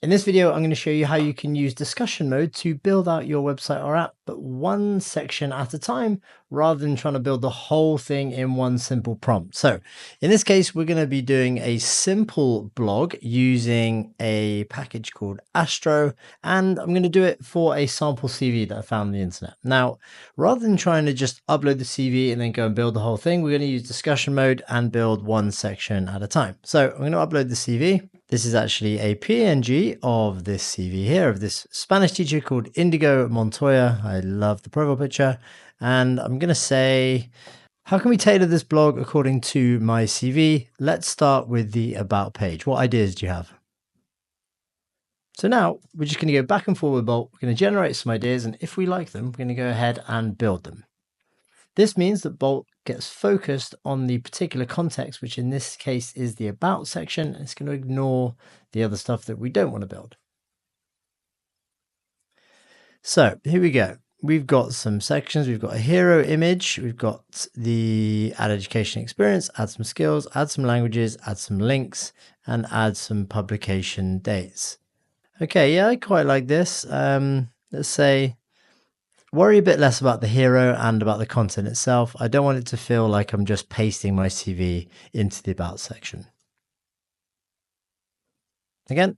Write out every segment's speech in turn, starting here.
In this video, I'm going to show you how you can use discussion mode to build out your website or app, but one section at a time, rather than trying to build the whole thing in one simple prompt. So in this case, we're going to be doing a simple blog using a package called Astro, and I'm going to do it for a sample CV that I found on the internet. Now, rather than trying to just upload the CV and then go and build the whole thing, we're going to use discussion mode and build one section at a time. So I'm going to upload the CV. This is actually a PNG of this CV here, of this Spanish teacher called Indigo Montoya. I love the profile picture. And I'm going to say, how can we tailor this blog according to my CV? Let's start with the About page. What ideas do you have? So now we're just going to go back and forward with Bolt. We're going to generate some ideas. And if we like them, we're going to go ahead and build them. This means that Bolt gets focused on the particular context, which in this case is the About section. And it's going to ignore the other stuff that we don't want to build. So here we go. We've got some sections. We've got a hero image. We've got the add education experience, add some skills, add some languages, add some links, and add some publication dates. Okay, yeah, I quite like this. Let's say, worry a bit less about the hero and about the content itself. I don't want it to feel like I'm just pasting my CV into the About section. Again,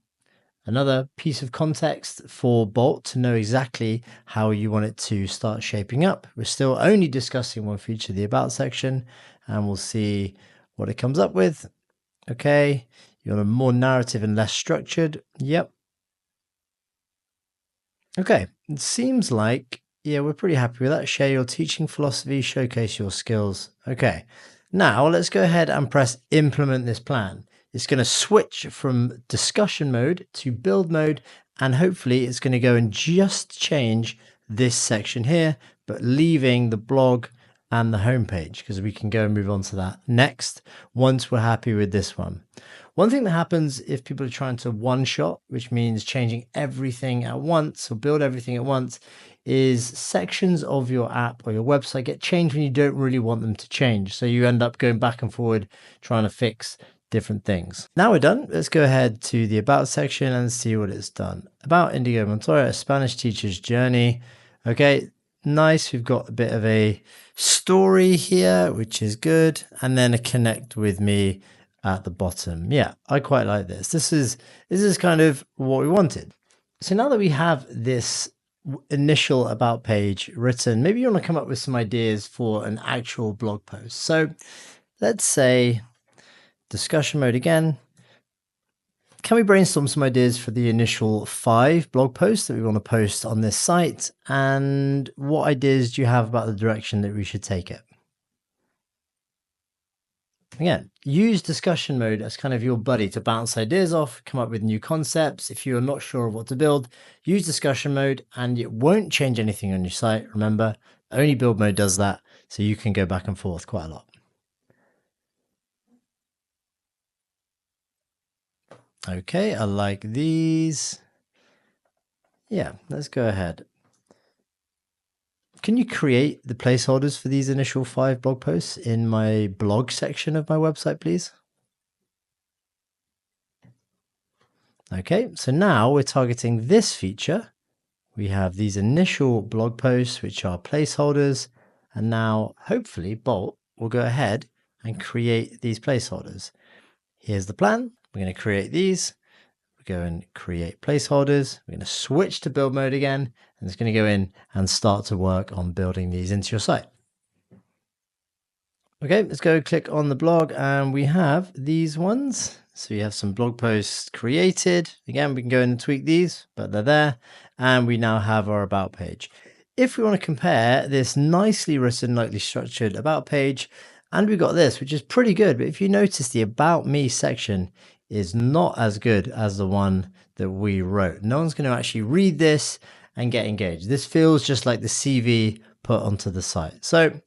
another piece of context for Bolt to know exactly how you want it to start shaping up. We're still only discussing one feature, the About section, and we'll see what it comes up with. Okay, you want a more narrative and less structured. Yep. Okay, it seems like, yeah, we're pretty happy with that. Share your teaching philosophy, showcase your skills. Okay, now let's go ahead and press implement this plan. It's going to switch from discussion mode to build mode, and hopefully it's going to go and just change this section here, but leaving the blog and the homepage, because we can go and move on to that next once we're happy with this one. One thing that happens if people are trying to one shot, which means changing everything at once or build everything at once, is sections of your app or your website get changed when you don't really want them to change. So you end up going back and forward trying to fix different things. Now we're done. Let's go ahead to the About section and see what it's done. About Indigo Montoya, a Spanish teacher's journey. Okay, nice. We've got a bit of a story here, which is good. And then a connect with me at the bottom. Yeah, I quite like this. This is kind of what we wanted. So now that we have this initial About page written, maybe you want to come up with some ideas for an actual blog post. So let's say discussion mode again. Can we brainstorm some ideas for the initial 5 blog posts that we want to post on this site? And what ideas do you have about the direction that we should take it? Again, use discussion mode as kind of your buddy to bounce ideas off, come up with new concepts. If you're not sure of what to build, use discussion mode and it won't change anything on your site. Remember, only build mode does that, so you can go back and forth quite a lot. Okay, I like these. Yeah, let's go ahead. Can you create the placeholders for these initial 5 blog posts in my blog section of my website, please? Okay, so now we're targeting this feature. We have these initial blog posts, which are placeholders. And now hopefully Bolt will go ahead and create these placeholders. Here's the plan. We're going to create these. Go and create placeholders. We're going to switch to build mode again, and it's going to go in and start to work on building these into your site. Okay, let's go click on the blog, and we have these ones. So you have some blog posts created. Again, we can go in and tweak these, but they're there. And we now have our About page. If we want to compare this nicely written, lightly structured About page, and we've got this, which is pretty good. But if you notice, the About Me section is not as good as the one that we wrote. No one's going to actually read this and get engaged. This feels just like the CV put onto the site. So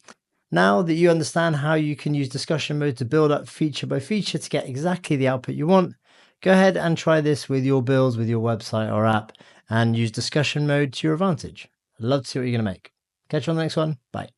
now that you understand how you can use discussion mode to build up feature by feature to get exactly the output you want, go ahead and try this with your builds, with your website or app, and use discussion mode to your advantage. I'd love to see what you're going to make. Catch you on the next one. Bye.